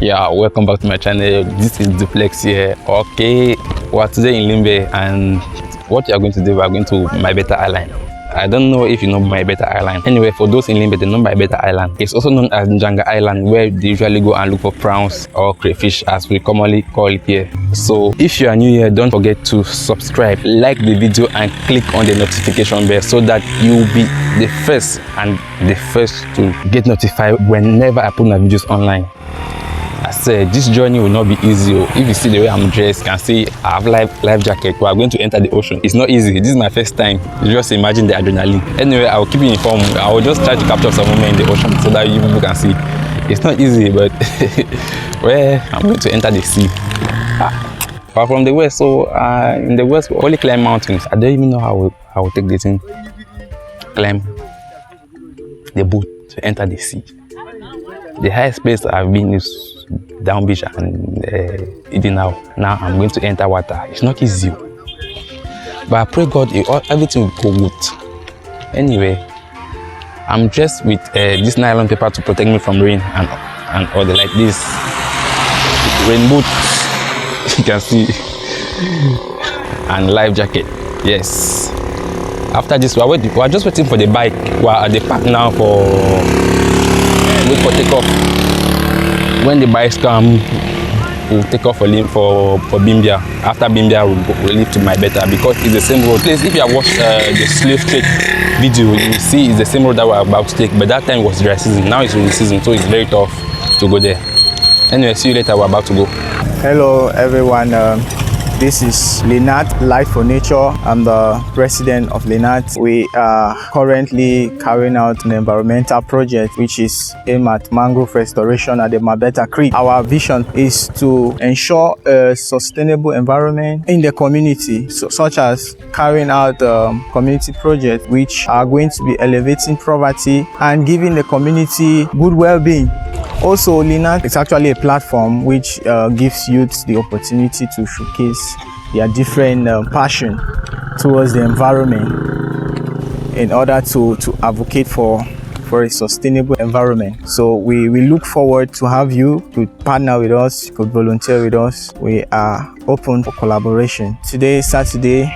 Yeah, welcome back to my channel. This is Dupleix here. Okay, we're today in Limbe, and what you are going to do, we are going to Mabeta Island. I don't know if you know Mabeta Island. Anyway, for those in Limbe, they know Mabeta Island. It's also known as Njanga Island, where they usually go and look for prawns or crayfish, as we commonly call it here. So if you are new here, don't forget to subscribe, like the video, and click on the notification bell so that you will be the first to get notified whenever I put my videos online. I said this journey will not be easy. If you see the way I'm dressed, you can see I have life jacket. We are going to enter the ocean. It's not easy. This is my first time. Just imagine the adrenaline. Anyway, I will keep you informed. I will just try to capture some moment in the ocean so that you people can see. It's not easy, but well, I'm going to enter the sea. But from the west, so in the west, we only climb mountains. I don't even know how I will take this thing. Climb the boat to enter the sea. The highest place I've been is down beach and Now I'm going to enter water. It's not easy, but I pray God everything will go good. Anyway, I'm dressed with this nylon paper to protect me from rain and all the like this rain boots you can see, and life jacket. Yes. After this, we are just waiting for the bike. We are at the park now wait for takeoff. When the bikes come, we'll take off for Bimbia. After Bimbia, we'll leave to Mabeta because it's the same road. Please, if you have watched the slave trade video, you will see it's the same road that we're about to take. But that time was dry season. Now it's rainy season, so it's very tough to go there. Anyway, see you later. We're about to go. Hello, everyone. This is Linat, Life for Nature. I'm the president of Linat. We are currently carrying out an environmental project which is aimed at mangrove restoration at the Mabeta Creek. Our vision is to ensure a sustainable environment in the community, such as carrying out community projects which are going to be elevating poverty and giving the community good well-being. Also, Linat is actually a platform which gives youths the opportunity to showcase their different passion towards the environment in order to advocate for a sustainable environment. So we look forward to have you could partner with us, you could volunteer with us. We are open for collaboration. Today is Saturday.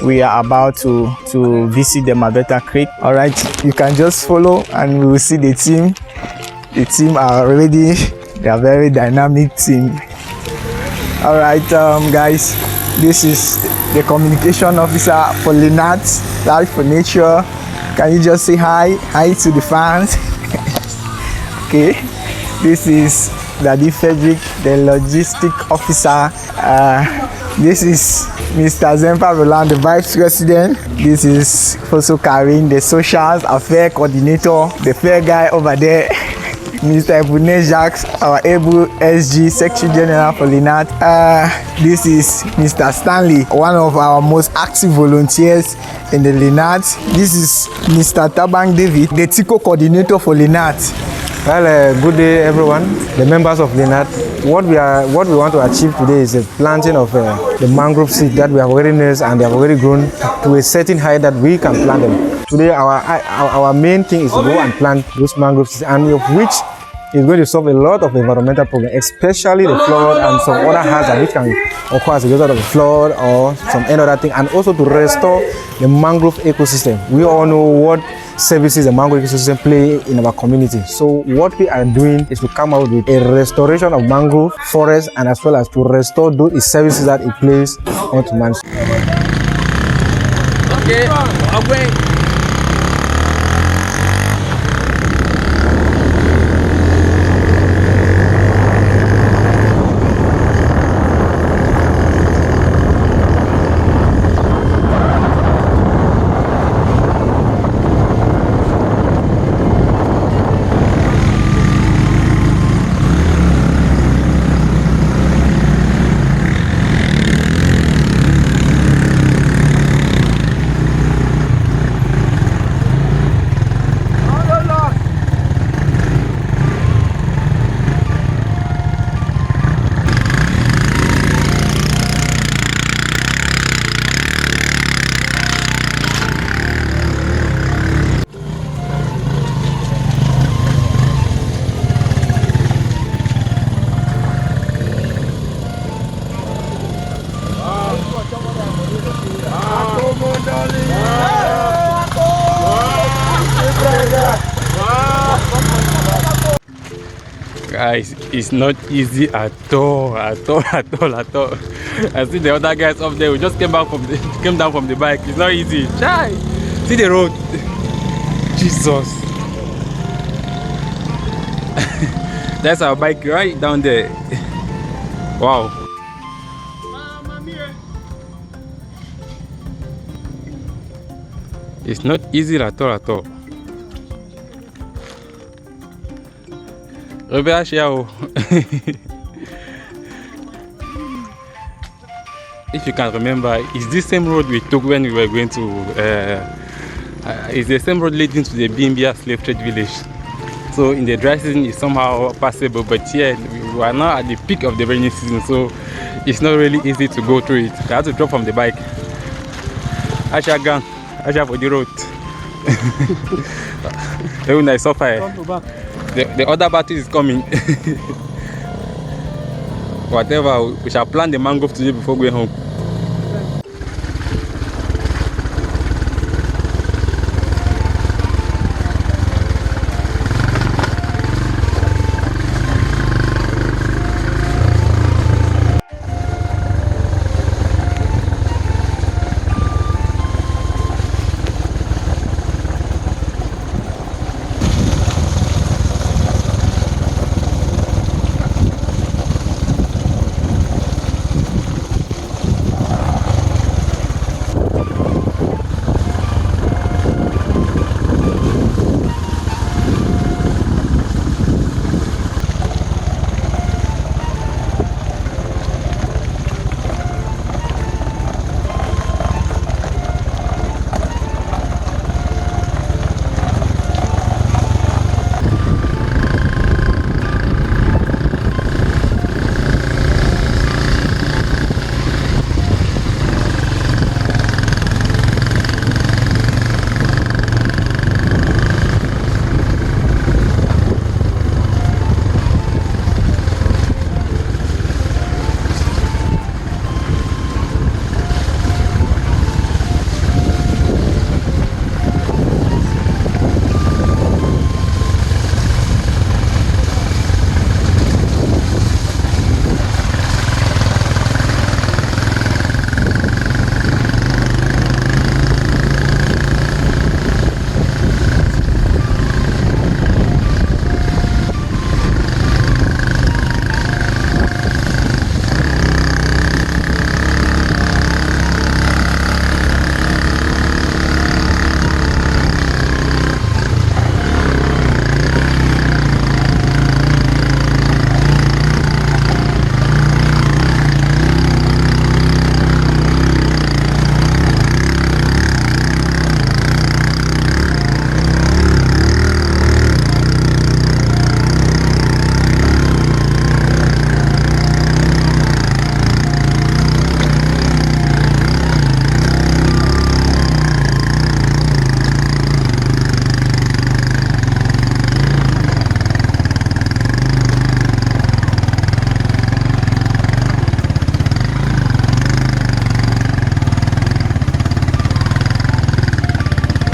We are about to visit the Mabeta Creek. All right, you can just follow and we will see the team. The team are ready. They are very dynamic team. All right, guys, this is the communication officer for Linat, Life for Nature. Can you just say hi to the fans? Okay, this is Daddy Frederick, the logistic officer. This is Mr. Zempa Roland, the vice president. This is also Karin, the socials affair coordinator, the fair guy over there. Mr. Mbodah Jacques, our able SG Secretary General for Linat. This is Mr. Stanley, one of our most active volunteers in the Linat. This is Mr. Tabang David, the TICO coordinator for Linat. Well, good day, everyone. The members of Linat. What we want to achieve today is the planting of the mangrove seed that we have already raised, and they have already grown to a certain height that we can plant them. Today, our main thing is to go and plant those mangrove seeds, and of which is going to solve a lot of environmental problems, especially the flood and some other hazards which can occur as a result of the flood or some other thing, and also to restore the mangrove ecosystem. We all know what services the mangrove ecosystem play in our community. So what we are doing is to come out with a restoration of mangrove forest, and as well as to restore those services that it plays onto man. Okay, Guys, it's not easy at all. I see the other guys up there who just came down from the bike. It's not easy. Chai! See the road. Jesus. That's our bike right down there. Wow. It's not easy at all. If you can remember, it's this same road we took when we were going to it's the same road leading to the Bimbia slave trade village. So in the dry season it's somehow passable, but here we are now at the peak of the rainy season, so it's not really easy to go through it. I had to drop from the bike. Asha for the road. When I suffer, the other battle is coming. Whatever, we shall plant the mangrove today before going home.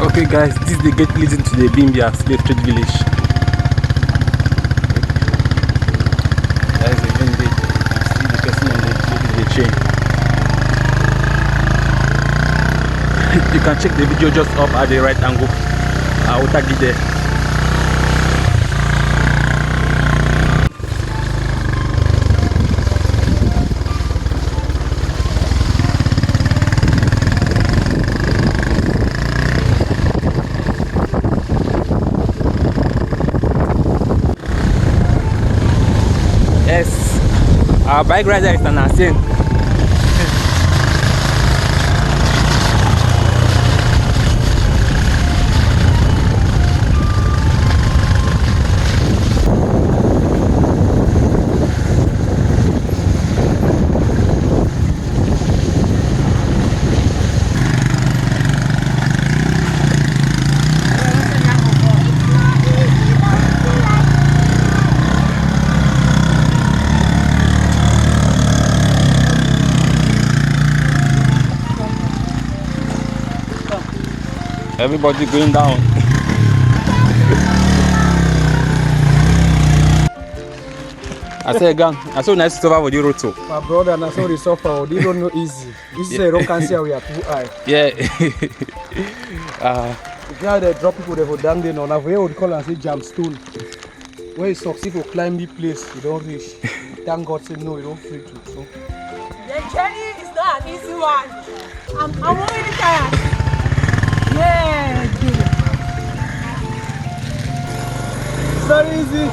Okay guys, this is the gate leading to the Bimbia slave trade village. That is the main gate. You see the person on the chain. You can check the video just up at the right angle. I will tag it there. Yes, our bike rider is an insane. Everybody going down. I say gang. I so nice to suffer for the road too. My brother, and I saw the suffer. They don't know easy. This is a rock and see we are too high. Yeah. If you have they drop people, they go down there. Now we would call and say jam stone. When you succeed to climb the place, you don't reach. Thank God, say no, you don't free to. So. The journey is not an easy one. I'm already tired. Yeah, dude. It's not easy.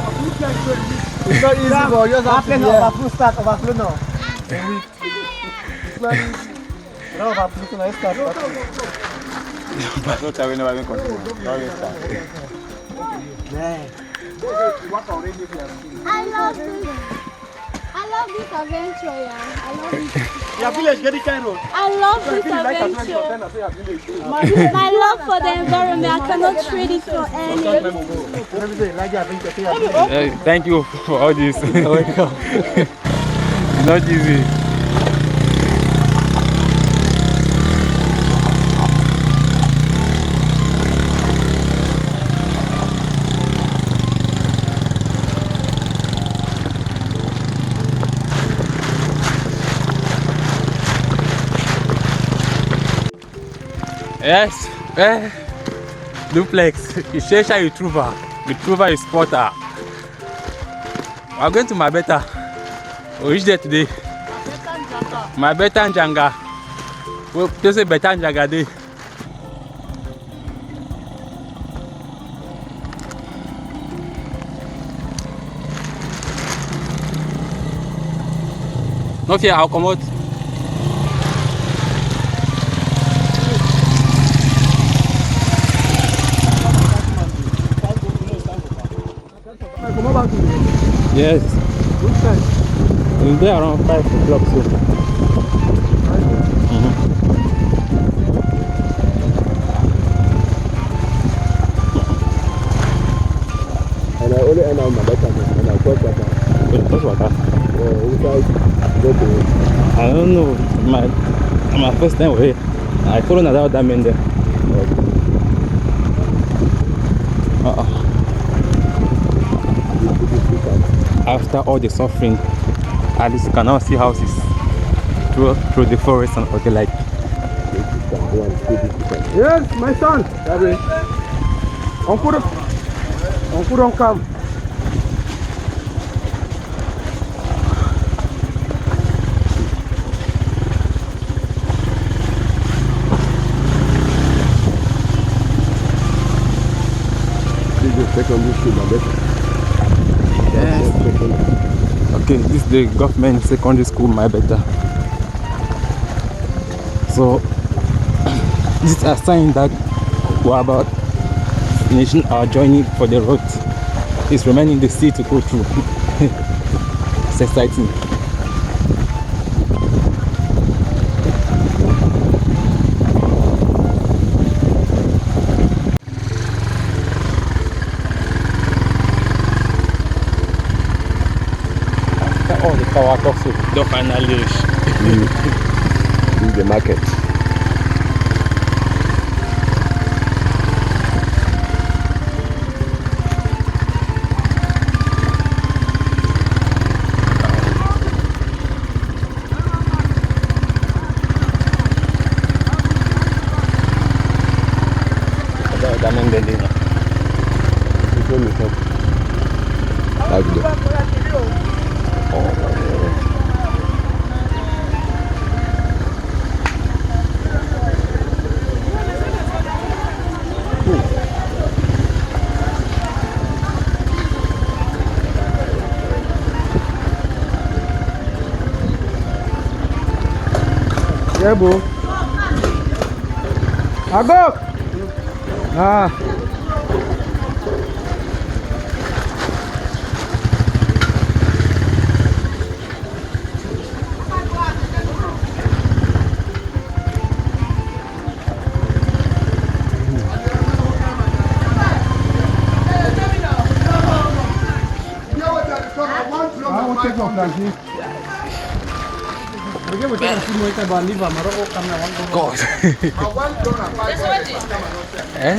It's not easy, but you just have to overflow start, overflow now. It's not easy. No, overflow now, start. No time, we never even continue. I love this adventure, yeah. I love it. Your village get the kind road. I love this adventure. My love for the environment, I cannot trade it for any. Thank you for all this. It's not easy. Yes, Dupleix, Ishesha Utruva, Utruva is Porter. We are going to Mabeta. We reached there today. Mabeta and Janga. We'll just say Beta and Janga day. No fear, I'll come out. Yes. Which time? We'll be around 5 o'clock so. And I only end up my better and I cross water. Cross water? I don't know. My first time here. I follow another dam in there. After all the suffering, at least you can now see houses through the forest and okay like. Yes, my son. Uncle don't come. This is the secondary school, Mabeta. Yes. Okay, this is the government secondary school, Mabeta. So this is a sign that we're about finishing our journey for the road. It's remaining the sea to go through. It's exciting. All the power talks don't finally reach. This is the market. Yeah, bro. Agok! Ah. I will take your planting. God. Eh?